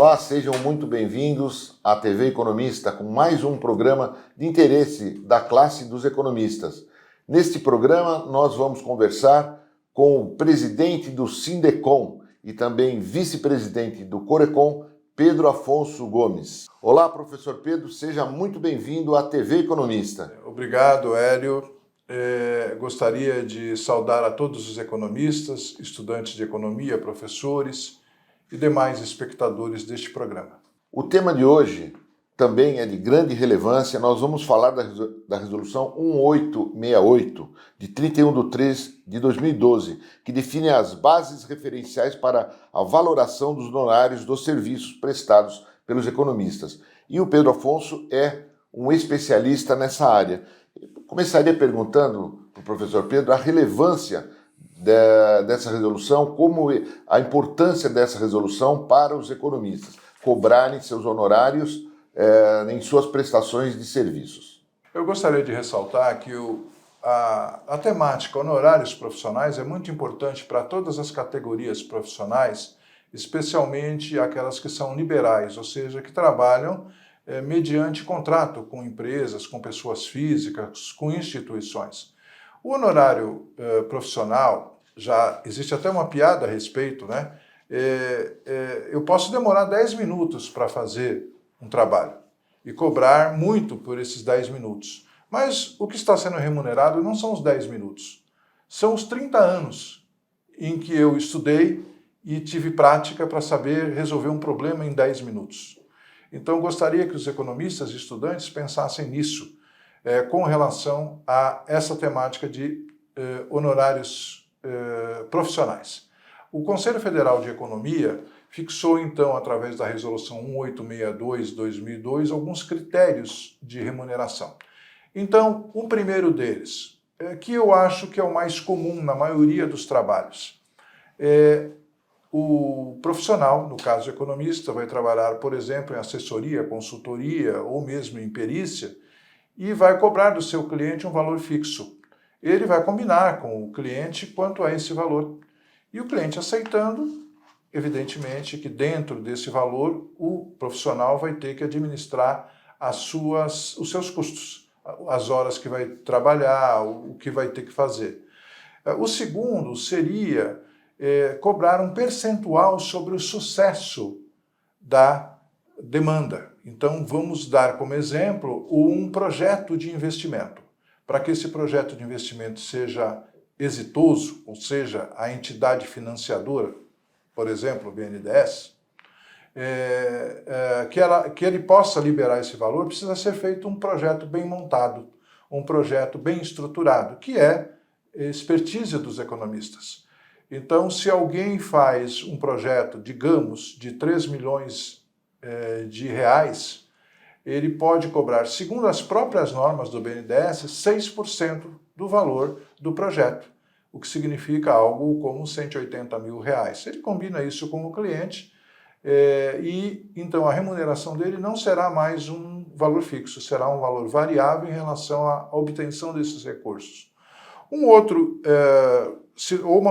Olá, sejam muito bem-vindos à TV Economista com mais um programa de interesse da classe dos economistas. Neste programa, nós vamos conversar com o presidente do Sindecom e também vice-presidente do Corecon, Pedro Afonso Gomes. Olá, professor Pedro, seja muito bem-vindo à TV Economista. Obrigado, Hélio. Gostaria de saudar a todos os economistas, estudantes de economia, professores e demais espectadores deste programa. O tema de hoje também é de grande relevância. Nós vamos falar da Resolução 1868, de 31/3/2012, que define as bases referenciais para a valoração dos honorários dos serviços prestados pelos economistas. E o Pedro Afonso é um especialista nessa área. Começaria perguntando para o professor Pedro a relevância dessa resolução, como a importância dessa resolução para os economistas cobrarem seus honorários em suas prestações de serviços. Eu gostaria de ressaltar que a temática honorários profissionais é muito importante para todas as categorias profissionais, especialmente aquelas que são liberais, ou seja, que trabalham mediante contrato com empresas, com pessoas físicas, com instituições. O honorário profissional, já existe até uma piada a respeito, né? Eu posso demorar 10 minutos para fazer um trabalho e cobrar muito por esses 10 minutos. Mas o que está sendo remunerado não são os 10 minutos, são os 30 anos em que eu estudei e tive prática para saber resolver um problema em 10 minutos. Então, gostaria que os economistas e estudantes pensassem nisso, com relação a essa temática de honorários profissionais. O Conselho Federal de Economia fixou, então, através da Resolução 1862/2002, alguns critérios de remuneração. Então, o primeiro deles, que eu acho que é o mais comum na maioria dos trabalhos, o profissional, no caso o economista, vai trabalhar, por exemplo, em assessoria, consultoria ou mesmo em perícia e vai cobrar do seu cliente um valor fixo. Ele vai combinar com o cliente quanto a esse valor. E o cliente aceitando, evidentemente que dentro desse valor o profissional vai ter que administrar os seus custos, as horas que vai trabalhar, o que vai ter que fazer. O segundo seria cobrar um percentual sobre o sucesso da demanda. Então, vamos dar como exemplo um projeto de investimento. Para que esse projeto de investimento seja exitoso, ou seja, a entidade financiadora, por exemplo, o BNDES, que ele possa liberar esse valor, precisa ser feito um projeto bem montado, um projeto bem estruturado, que é expertise dos economistas. Então, se alguém faz um projeto, digamos, de 3 milhões de reais, ele pode cobrar, segundo as próprias normas do BNDES, 6% do valor do projeto, o que significa algo como 180 mil reais. Ele combina isso com o cliente e, então, a remuneração dele não será mais um valor fixo, será um valor variável em relação à obtenção desses recursos. Uma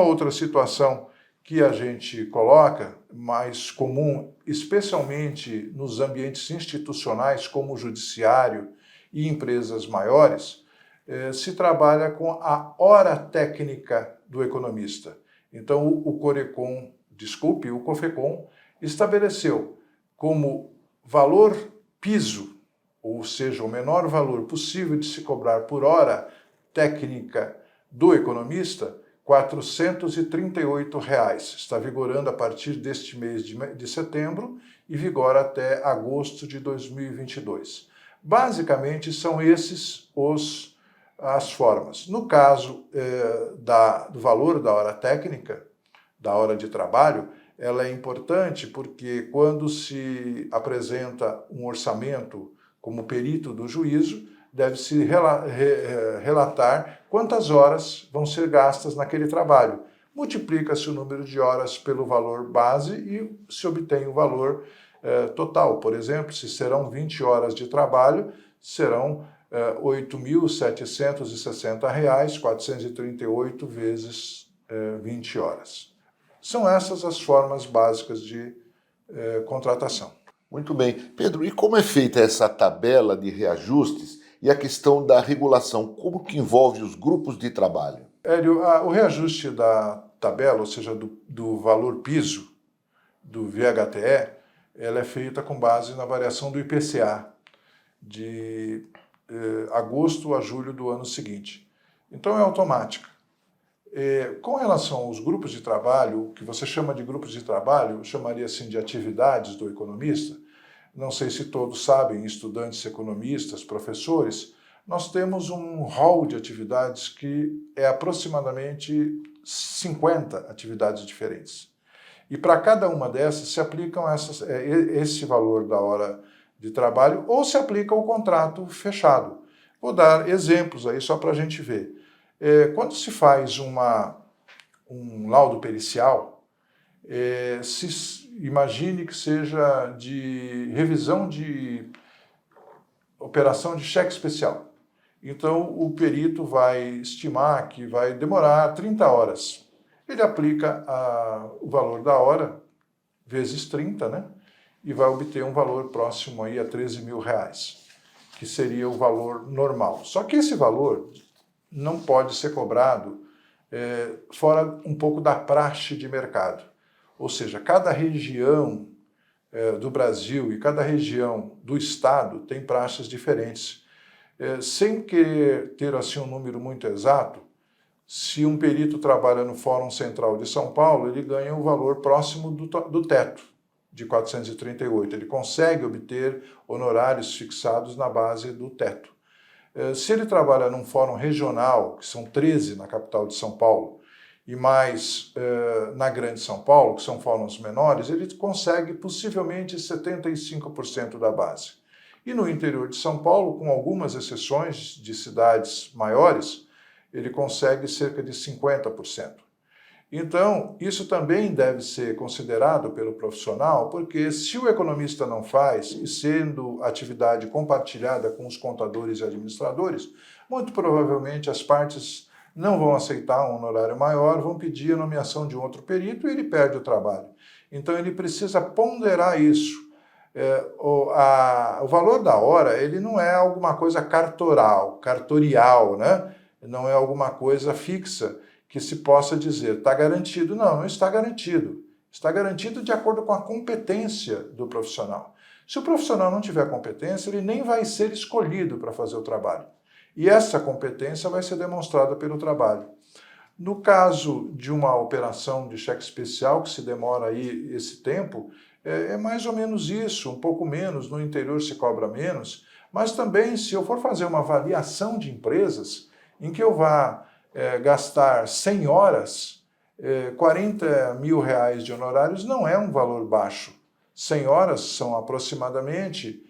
outra situação que a gente coloca, mais comum, especialmente nos ambientes institucionais, como o judiciário e empresas maiores, se trabalha com a hora técnica do economista. Então, o COFECON estabeleceu como valor piso, ou seja, o menor valor possível de se cobrar por hora técnica do economista, R$ 438. Está vigorando a partir deste mês de setembro e vigora até agosto de 2022. Basicamente, são esses as formas. No caso do valor da hora técnica, da hora de trabalho, ela é importante porque quando se apresenta um orçamento como perito do juízo, deve-se relatar quantas horas vão ser gastas naquele trabalho. Multiplica-se o número de horas pelo valor base e se obtém o valor total. Por exemplo, se serão 20 horas de trabalho, serão R$ 8.760, 438 vezes 20 horas. São essas as formas básicas de contratação. Muito bem. Pedro, e como é feita essa tabela de reajustes e a questão da regulação? Como que envolve os grupos de trabalho? Hélio, o reajuste da tabela, ou seja, do valor piso do VHTE, ela é feita com base na variação do IPCA de agosto a julho do ano seguinte. Então é automática. Com relação aos grupos de trabalho, o que você chama de grupos de trabalho, eu chamaria assim de atividades do economista. Não sei se todos sabem, estudantes economistas, professores, nós temos um hall de atividades que é aproximadamente 50 atividades diferentes. E para cada uma dessas se aplicam esse valor da hora de trabalho ou se aplica o contrato fechado. Vou dar exemplos aí só para a gente ver. Quando se faz um laudo pericial, imagine que seja de revisão de operação de cheque especial. Então, o perito vai estimar que vai demorar 30 horas. Ele aplica o valor da hora, vezes 30, né? E vai obter um valor próximo aí a 13 mil reais, que seria o valor normal. Só que esse valor não pode ser cobrado fora um pouco da praxe de mercado. Ou seja, cada região do Brasil e cada região do estado tem praxes diferentes. Sem querer ter assim um número muito exato, se um perito trabalha no Fórum Central de São Paulo, ele ganha um valor próximo do teto de 438. Ele consegue obter honorários fixados na base do teto. Se ele trabalha num fórum regional, que são 13 na capital de São Paulo, e mais na Grande São Paulo, que são fóruns menores, ele consegue possivelmente 75% da base. E no interior de São Paulo, com algumas exceções de cidades maiores, ele consegue cerca de 50%. Então, isso também deve ser considerado pelo profissional, porque se o economista não faz, e sendo atividade compartilhada com os contadores e administradores, muito provavelmente as partes não vão aceitar um honorário maior, vão pedir a nomeação de um outro perito e ele perde o trabalho. Então, ele precisa ponderar isso. O valor da hora, ele não é alguma coisa cartorial, né? Não é alguma coisa fixa que se possa dizer, está garantido. Não, não está garantido. Está garantido de acordo com a competência do profissional. Se o profissional não tiver competência, ele nem vai ser escolhido para fazer o trabalho. E essa competência vai ser demonstrada pelo trabalho. No caso de uma operação de cheque especial, que se demora aí esse tempo, é mais ou menos isso, um pouco menos, no interior se cobra menos, mas também se eu for fazer uma avaliação de empresas em que eu vá gastar 100 horas, 40 mil reais de honorários não é um valor baixo. 100 horas são aproximadamente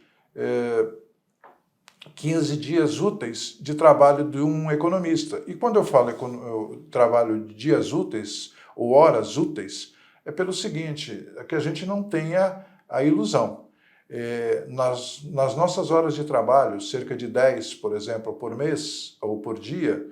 15 dias úteis de trabalho de um economista. E quando eu falo trabalho de dias úteis ou horas úteis, é pelo seguinte, é que a gente não tenha a ilusão. Nas nossas horas de trabalho, cerca de 10, por exemplo, por mês ou por dia,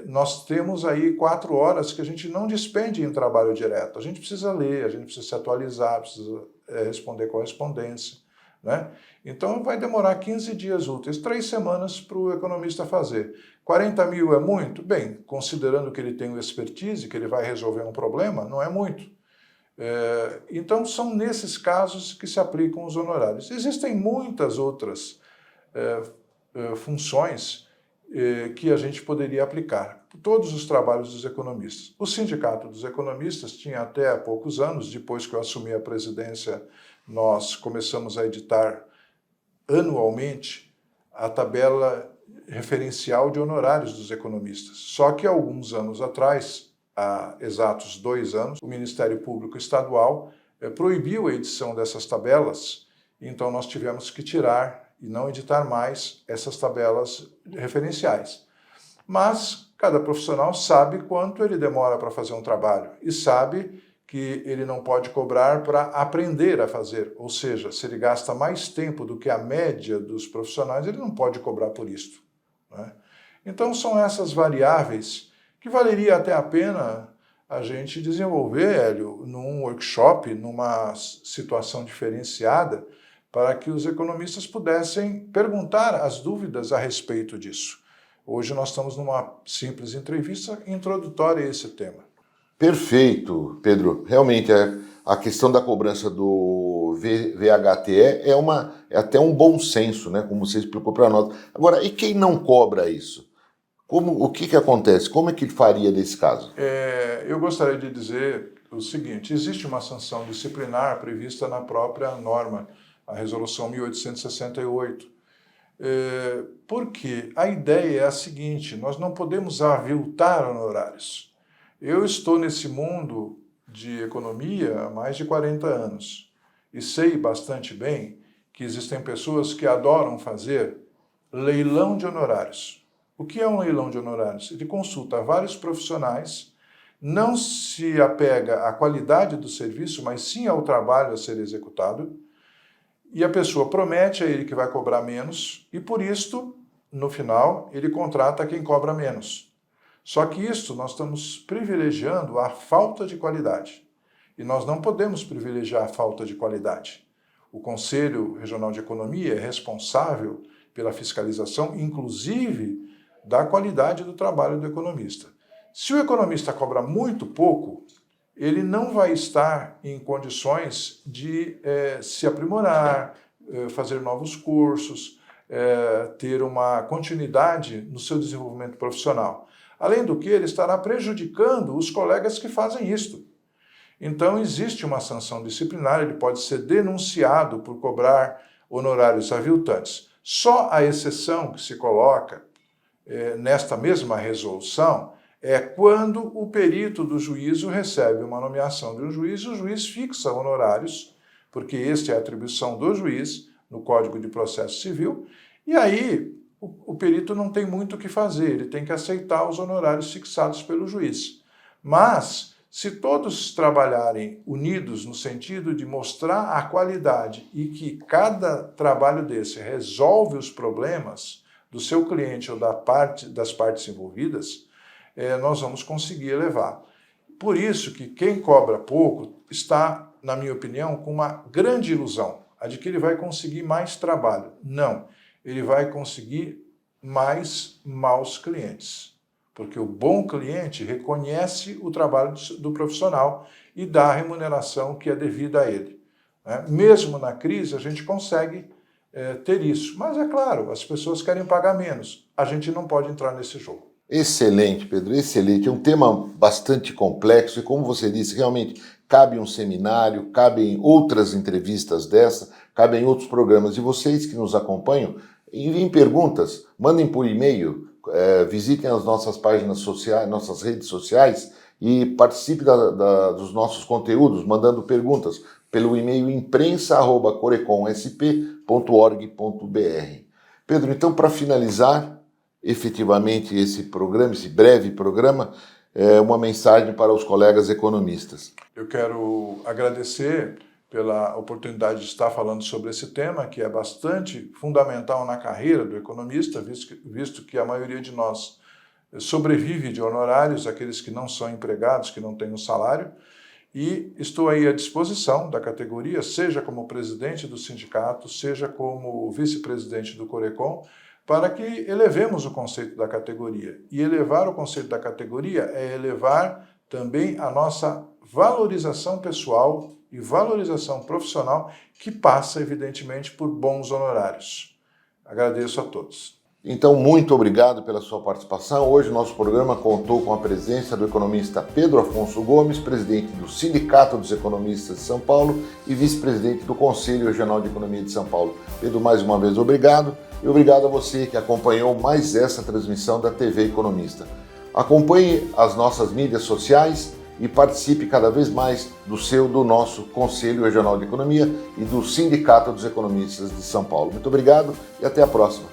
nós temos aí 4 horas que a gente não despende em trabalho direto. A gente precisa ler, a gente precisa se atualizar, precisa responder correspondência, né? Então vai demorar 15 dias úteis, 3 semanas para o economista fazer. 40 mil é muito? Bem, considerando que ele tem o expertise, que ele vai resolver um problema, não é muito. Então são nesses casos que se aplicam os honorários. Existem muitas outras funções que a gente poderia aplicar. Todos os trabalhos dos economistas. O Sindicato dos Economistas tinha até há poucos anos, depois que eu assumi a presidência, nós começamos a editar anualmente a tabela referencial de honorários dos economistas. Só que alguns anos atrás, há exatos 2 anos, o Ministério Público Estadual proibiu a edição dessas tabelas, então nós tivemos que tirar e não editar mais essas tabelas referenciais. Mas cada profissional sabe quanto ele demora para fazer um trabalho e sabe que ele não pode cobrar para aprender a fazer, ou seja, se ele gasta mais tempo do que a média dos profissionais, ele não pode cobrar por isto, né? Então são essas variáveis que valeria até a pena a gente desenvolver, Hélio, num workshop, numa situação diferenciada, para que os economistas pudessem perguntar as dúvidas a respeito disso. Hoje nós estamos numa simples entrevista introdutória a esse tema. Perfeito, Pedro. Realmente, a questão da cobrança do VHTE é até um bom senso, né? Como você explicou para nós. Agora, e quem não cobra isso? O que acontece? Como é que ele faria nesse caso? Eu gostaria de dizer o seguinte: existe uma sanção disciplinar prevista na própria norma, a Resolução 1868. Porque a ideia é a seguinte: nós não podemos aviltar honorários. Eu estou nesse mundo de economia há mais de 40 anos e sei bastante bem que existem pessoas que adoram fazer leilão de honorários. O que é um leilão de honorários? Ele consulta vários profissionais, não se apega à qualidade do serviço, mas sim ao trabalho a ser executado, e a pessoa promete a ele que vai cobrar menos, e por isto, no final, ele contrata quem cobra menos. Só que isso nós estamos privilegiando a falta de qualidade. E nós não podemos privilegiar a falta de qualidade. O Conselho Regional de Economia é responsável pela fiscalização, inclusive, da qualidade do trabalho do economista. Se o economista cobra muito pouco, ele não vai estar em condições de se aprimorar, fazer novos cursos, ter uma continuidade no seu desenvolvimento profissional. Além do que, ele estará prejudicando os colegas que fazem isto. Então, existe uma sanção disciplinar, ele pode ser denunciado por cobrar honorários aviltantes. Só a exceção que se coloca nesta mesma resolução é quando o perito do juízo recebe uma nomeação de um juiz e o juiz fixa honorários, porque esta é a atribuição do juiz no Código de Processo Civil, e aí o perito não tem muito o que fazer, ele tem que aceitar os honorários fixados pelo juiz. Mas, se todos trabalharem unidos no sentido de mostrar a qualidade e que cada trabalho desse resolve os problemas do seu cliente ou das partes envolvidas, nós vamos conseguir elevar. Por isso que quem cobra pouco está, na minha opinião, com uma grande ilusão, a de que ele vai conseguir mais trabalho. Não, ele vai conseguir mais maus clientes, porque o bom cliente reconhece o trabalho do profissional e dá a remuneração que é devida a ele. Mesmo na crise, a gente consegue ter isso. Mas é claro, as pessoas querem pagar menos. A gente não pode entrar nesse jogo. Excelente, Pedro, excelente. É um tema bastante complexo e, como você disse, realmente cabe um seminário, cabem outras entrevistas dessa, cabem outros programas. E vocês que nos acompanham, enviem perguntas, mandem por e-mail, visitem as nossas páginas sociais, nossas redes sociais e participe dos nossos conteúdos, mandando perguntas pelo e-mail imprensa@coreconsp.org.br. Pedro, então, para finalizar efetivamente esse programa, esse breve programa, uma mensagem para os colegas economistas. Eu quero agradecer pela oportunidade de estar falando sobre esse tema, que é bastante fundamental na carreira do economista, visto que a maioria de nós sobrevive de honorários, aqueles que não são empregados, que não têm um salário, e estou aí à disposição da categoria, seja como presidente do sindicato, seja como vice-presidente do Corecon, para que elevemos o conceito da categoria. E elevar o conceito da categoria é elevar também a nossa valorização pessoal e valorização profissional, que passa, evidentemente, por bons honorários. Agradeço a todos. Então, muito obrigado pela sua participação. Hoje, nosso programa contou com a presença do economista Pedro Afonso Gomes, presidente do Sindicato dos Economistas de São Paulo e vice-presidente do Conselho Regional de Economia de São Paulo. Pedro, mais uma vez, obrigado. E obrigado a você que acompanhou mais essa transmissão da TV Economista. Acompanhe as nossas mídias sociais e participe cada vez mais do nosso Conselho Regional de Economia e do Sindicato dos Economistas de São Paulo. Muito obrigado e até a próxima.